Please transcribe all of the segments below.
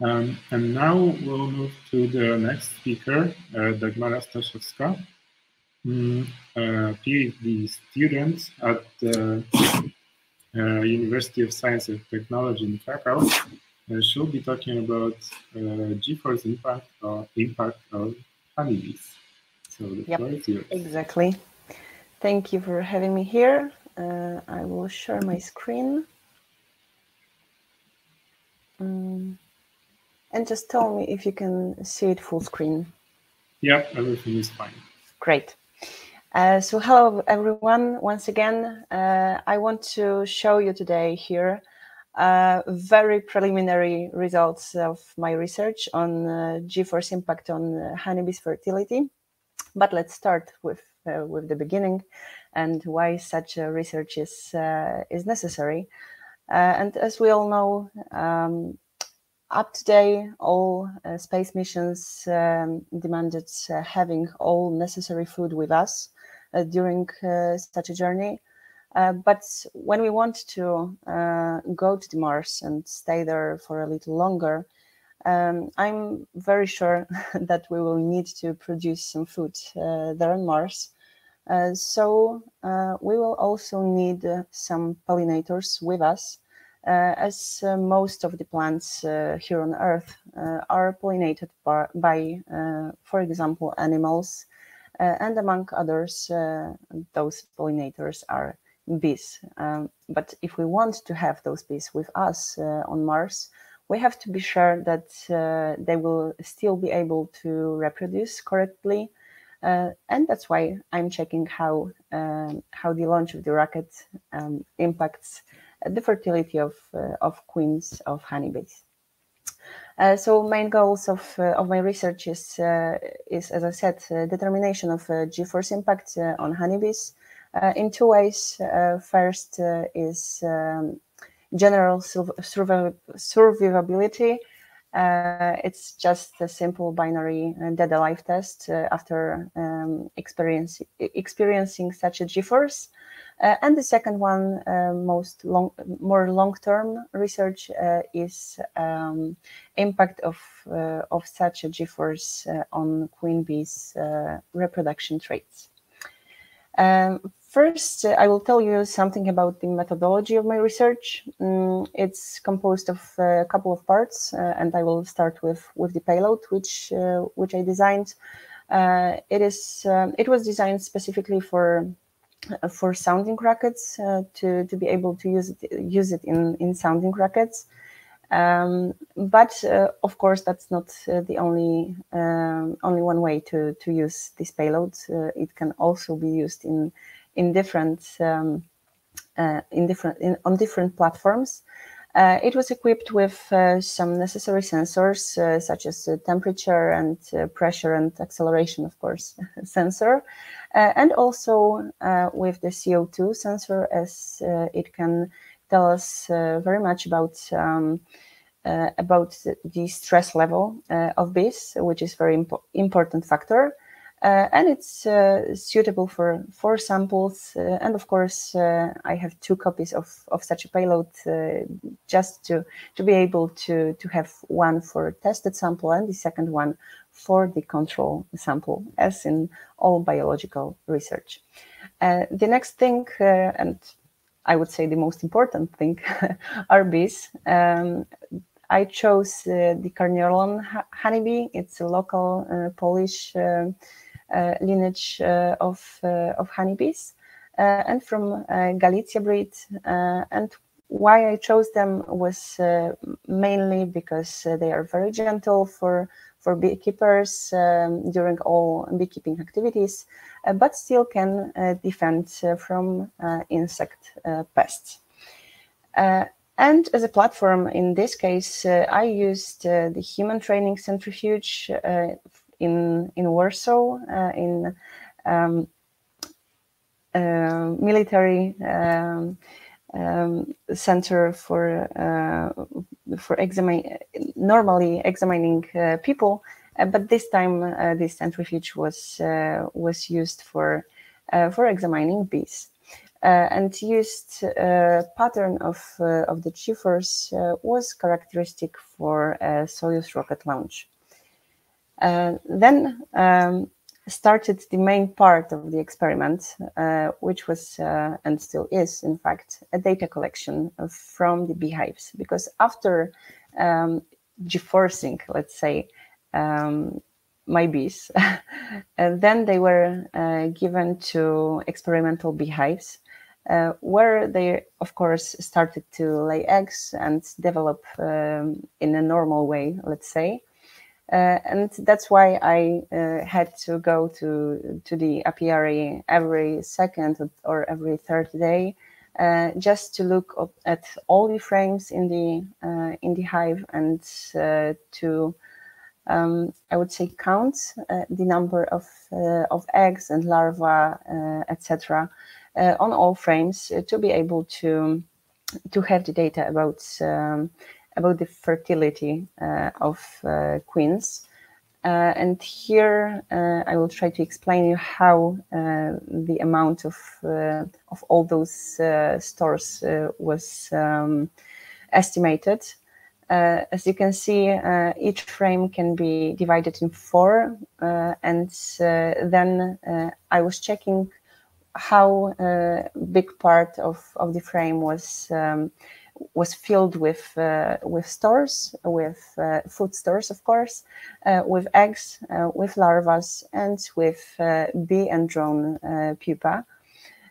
And now we'll move to the next speaker, Dagmara Stasiowska, PhD student at the University of Science and Technology in Krakow. She'll be talking about G4's impact on honeybees. So the floor is yours. Exactly. Thank you for having me here. I will share my screen. And just tell me if you can see it full screen. Yeah, everything is fine. Great. So hello, everyone. Once again, I want to show you today here very preliminary results of my research on G4's impact on honeybees fertility. But let's start with the beginning and why such a research is necessary. And as we all know, up to date, all space missions demanded having all necessary food with us during such a journey. But when we want to go to the Mars and stay there for a little longer, I'm very sure that we will need to produce some food there on Mars. So we will also need some pollinators with us, as most of the plants here on Earth are pollinated by for example, animals, and among others, those pollinators are bees. But if we want to have those bees with us on Mars, we have to be sure that they will still be able to reproduce correctly. And that's why I'm checking how the launch of the rocket impacts the fertility of queens of honeybees. So main goals of my research is, as I said, determination of G4's impact on honeybees in two ways. First is general survivability. It's just a simple binary dead alive test after experiencing such a G-force. And the second one, more long-term research is impact of such a G-force on queen bees' reproduction traits. First, I will tell you something about the methodology of my research. It's composed of a couple of parts, and I will start with the payload, which I designed. It was designed specifically for sounding rockets, to be able to use it in sounding rockets. But of course, that's not the only one way to use this payload. It can also be used on different platforms. It was equipped with some necessary sensors, such as temperature and pressure and acceleration, of course, sensor, and also with the CO2 sensor, as it can tell us very much about the stress level of bees, which is very important factor. And it's suitable for samples. And of course, I have two copies of such a payload, just to be able to have one for tested sample and the second one for the control sample, as in all biological research. The next thing, and I would say the most important thing, are bees. I chose the Carniolan honeybee. It's a local Polish lineage of honeybees, and from Galicia breed. And why I chose them was mainly because they are very gentle for beekeepers during all beekeeping activities, but still can defend from insect pests. And as a platform, in this case, I used the human training centrifuge in Warsaw, in military center for normally examining people, but this time this centrifuge was used for examining bees. and used pattern of the G-force was characteristic for a Soyuz rocket launch. Then started the main part of the experiment, which was and still is, in fact, a data collection from the beehives. Because after G-forcing, let's say, my bees, and then they were given to experimental beehives, where they, of course, started to lay eggs and develop in a normal way, let's say. And that's why I had to go to the apiary every second or every third day, just to look at all the frames in the hive and to I would say count the number of eggs and larvae, etc., on all frames to be able to have the data about the fertility of queens. And here I will try to explain you how the amount of all those stores was estimated. As you can see, each frame can be divided in 4, and then I was checking how big part of the frame was filled with stores, with food stores, of course, with eggs, with larvae, and with bee and drone pupa.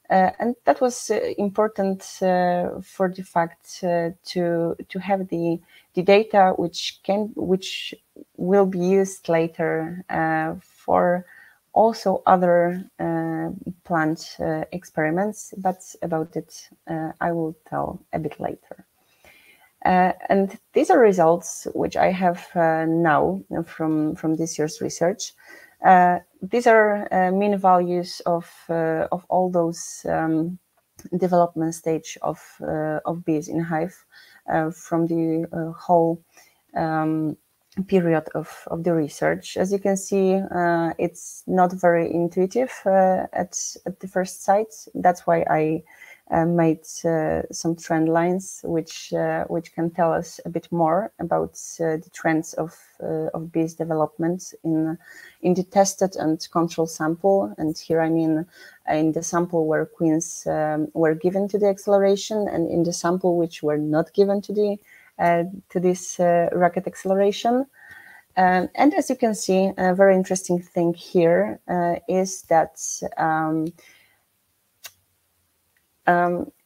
And that was important for the fact to have the data which will be used later for also other plant experiments, but about it I will tell a bit later. And these are results which I have now from this year's research. These are mean values of all those development stage of bees in hive from the whole period of the research. As you can see, it's not very intuitive at the first sight. That's why I made some trend lines which can tell us a bit more about the trends of bees development in the tested and control sample. And here I mean in the sample where queens were given to the acceleration, and in the sample which were not given to the to this rocket acceleration. And as you can see, a very interesting thing here is that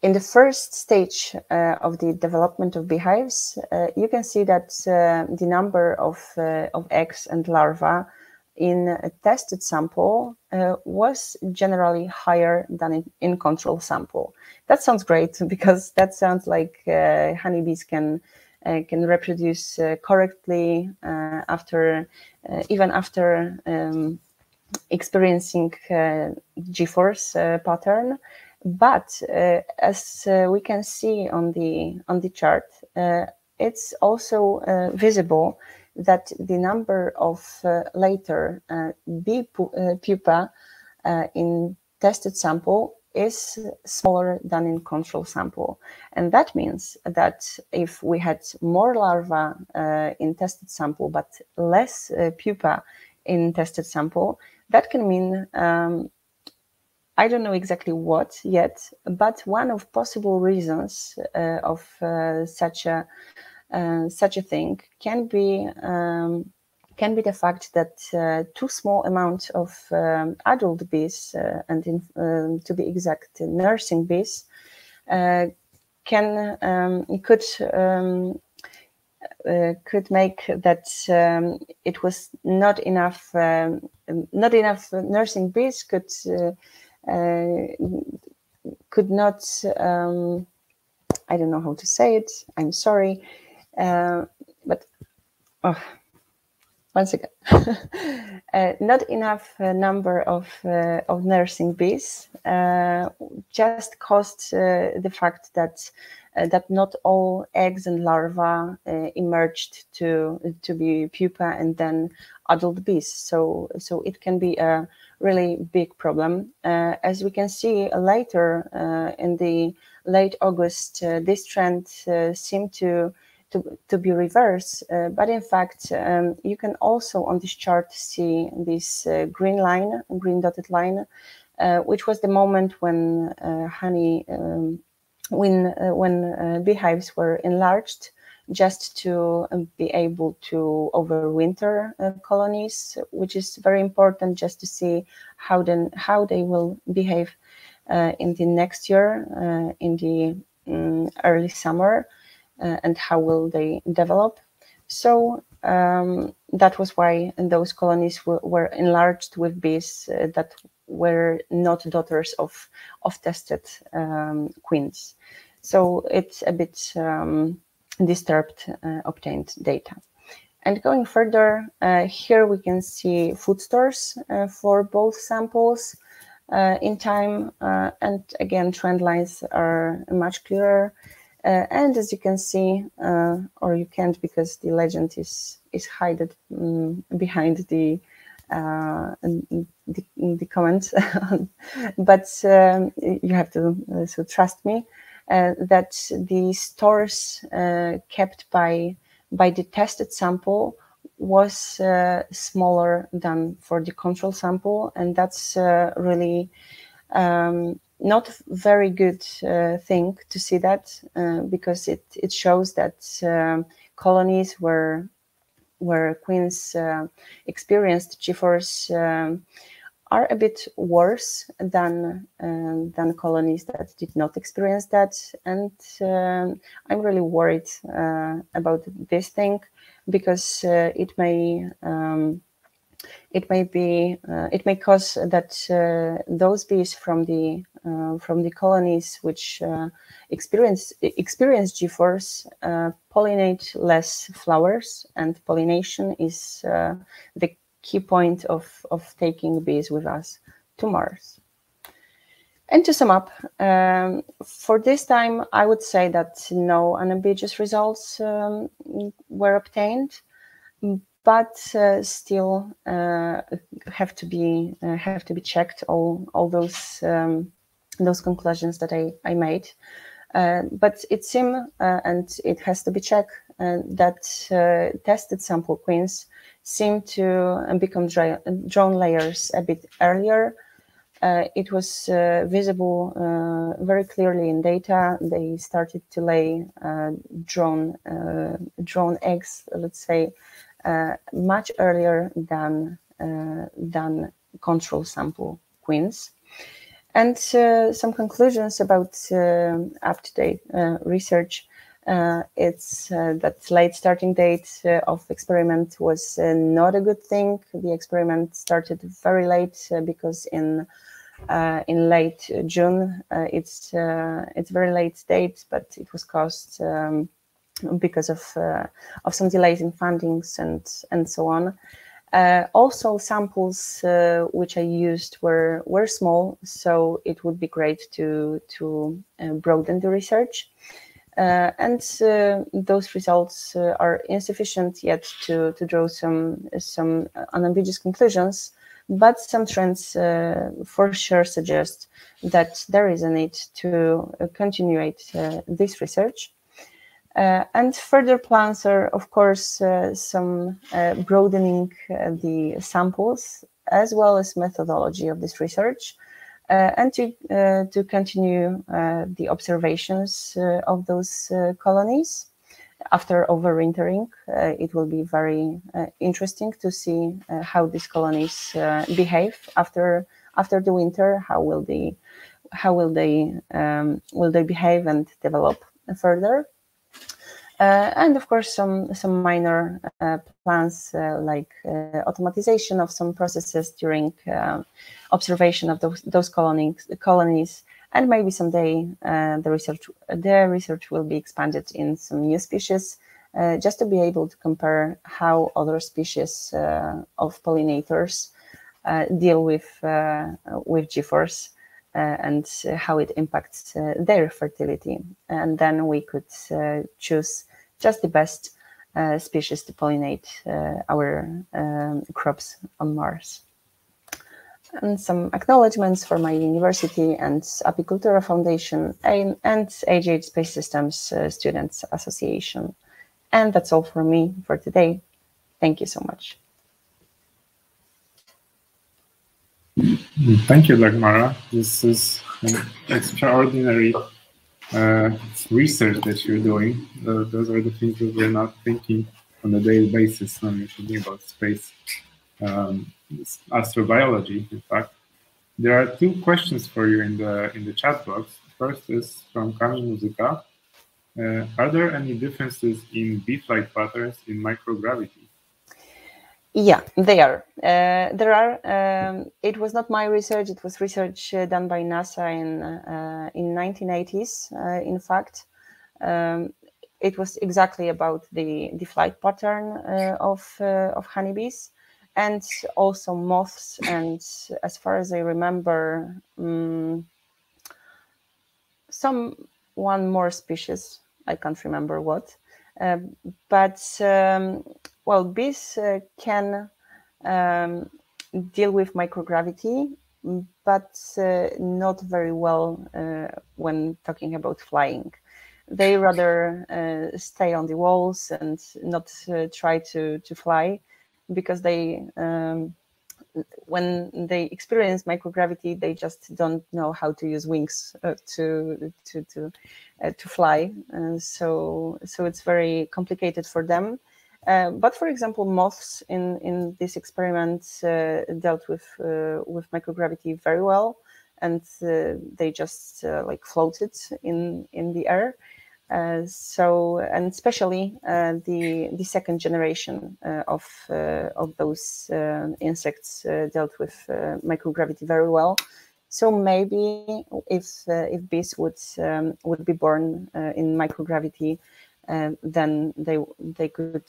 in the first stage of the development of beehives, you can see that the number of eggs and larvae in a tested sample was generally higher than in control sample. That sounds great, because that sounds like honeybees can reproduce correctly after even after experiencing G-force pattern. But as we can see on the chart, it's also visible that the number of later bee pupa in tested sample is smaller than in control sample. And that means that if we had more larvae in tested sample but less pupa in tested sample, that can mean I don't know exactly what yet, but one of possible reasons of such a thing can be the fact that too small amount of adult bees and to be exact, nursing bees could make that it was not enough nursing bees could not I don't know how to say it, I'm sorry, but once again not enough number of nursing bees just caused the fact that that not all eggs and larvae emerged to be pupa and then adult bees. So it can be a really big problem. As we can see later in the late August, this trend seemed to be reversed, but in fact, you can also on this chart see this green dotted line, which was the moment when when beehives were enlarged just to be able to overwinter colonies, which is very important just to see how they will behave in the next year, in the early summer, and how will they develop. So that was why those colonies were enlarged with bees that were not daughters of tested queens. So it's a bit disturbed obtained data. And going further, here we can see food stores for both samples in time, and again trend lines are much clearer. And as you can see, or you can't because the legend is hidden behind the comment, but you have to so trust me that the stores kept by the tested sample was smaller than for the control sample, and that's really not a very good thing to see that, because it shows that colonies where queens experienced G-force are a bit worse than colonies that did not experience that, and I'm really worried about this thing, because it may cause that those bees from the colonies which experience G-force pollinate less flowers, and pollination is the key point of taking bees with us to Mars. And to sum up, for this time, I would say that no unambiguous results were obtained, but still have to be checked, all those conclusions that I made. But it seems, and it has to be checked, that tested sample queens seem to become drone layers a bit earlier. It was visible very clearly in data. They started to lay drone eggs, let's say, much earlier than control sample queens. And some conclusions about up-to-date research. It's that late starting date of experiment was not a good thing. The experiment started very late because in late June, it's very late date, but it was caused because of some delays in fundings and so on. Also, samples which I used were small, so it would be great to broaden the research. And those results are insufficient yet to draw some unambiguous conclusions, but some trends for sure suggest that there is a need to continue this research. And further plans are, of course, some broadening the samples as well as methodology of this research, and to continue the observations of those colonies after overwintering. It will be very interesting to see how these colonies behave after the winter. How will they behave and develop further? And of course, some minor plans like automatization of some processes during observation of those colonies, and maybe someday the research will be expanded in some new species, just to be able to compare how other species of pollinators deal with G-force, and how it impacts their fertility. And then we could choose just the best species to pollinate our crops on Mars. And some acknowledgements for my university and Apicultura Foundation and AGH Space Systems Students Association. And that's all for me for today. Thank you so much. Thank you, Dagmara. This is an extraordinary research that you're doing. Those are the things that we're not thinking on a daily basis when we're thinking about space astrobiology. In fact, there are two questions for you in the chat box. First is from Kamil Muzyka. Are there any differences in bee flight patterns in microgravity? Yeah, they are. There are. It was not my research. It was research done by NASA in 1980s. In fact, it was exactly about the flight pattern of honeybees and also moths. And as far as I remember, one more species. I can't remember what. But well, bees can deal with microgravity, but not very well when talking about flying. They rather stay on the walls and not try to fly, because they when they experience microgravity, they just don't know how to use wings to fly. So it's very complicated for them. But for example, moths in this experiment dealt with microgravity very well, and they just like floated in the air. So, and especially the second generation of those insects dealt with microgravity very well. So maybe if bees would be born in microgravity, then they could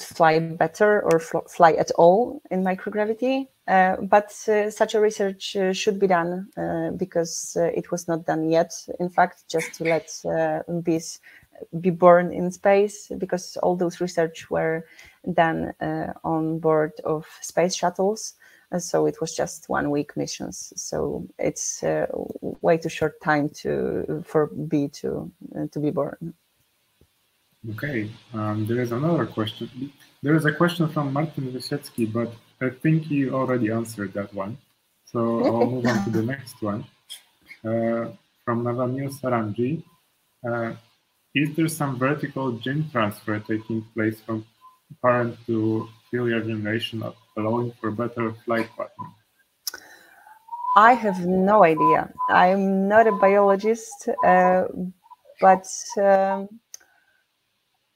fly better or fly at all in microgravity. But such a research should be done because it was not done yet. In fact, just to let bees be born in space, because all those research were done on board of space shuttles. So it was just 1 week missions. So it's way too short time for bee to be born. Okay, there is another question. There is a question from Martin Wyszecki, but I think you already answered that one. So I'll move on to the next one. From Navamil Saranji. Is there some vertical gene transfer taking place from parent to filial generation, allowing for better flight pattern? I have no idea. I'm not a biologist, but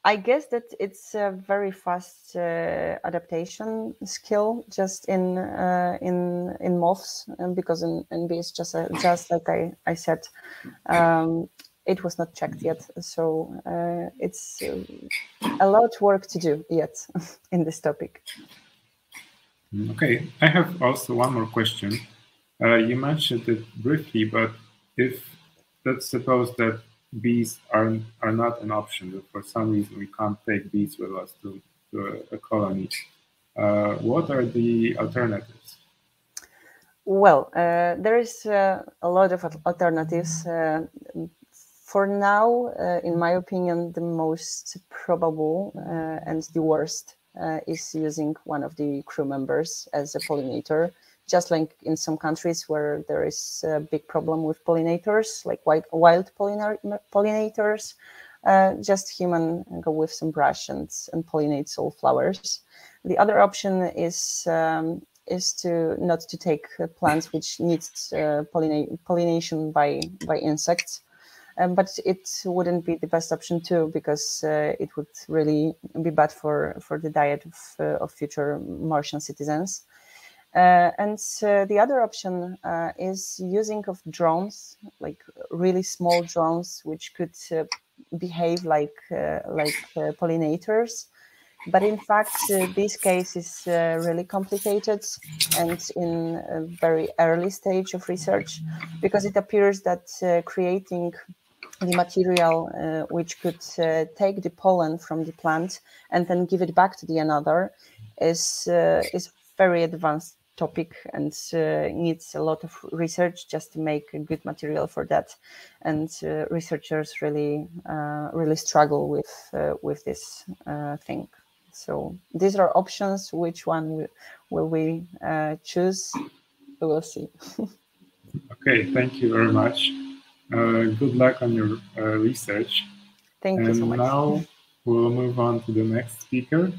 I guess that it's a very fast adaptation skill, just in moths, and because in bees, just like I said, it was not checked yet. So it's a lot of work to do yet in this topic. Okay, I have also one more question. You mentioned it briefly, but if let's suppose that bees are not an option, that for some reason we can't take bees with us to a colony, what are the alternatives? Well, there is a lot of alternatives. For now, in my opinion, the most probable and the worst is using one of the crew members as a pollinator, just like in some countries where there is a big problem with pollinators, like wild pollinators. Just human go with some brush and pollinates all flowers. The other option is to not to take plants which needs pollination by insects. But it wouldn't be the best option too, because it would really be bad for the diet of future Martian citizens. And the other option is using of drones, like really small drones, which could behave like pollinators. But in fact, this case is really complicated and in a very early stage of research, because it appears that creating the material which could take the pollen from the plant and then give it back to the another is very advanced topic, and needs a lot of research just to make a good material for that. And researchers really struggle with this thing. So these are options. Which one will we choose? We will see. Okay, thank you very much. Good luck on your research. Thank you so much. And now we'll move on to the next speaker,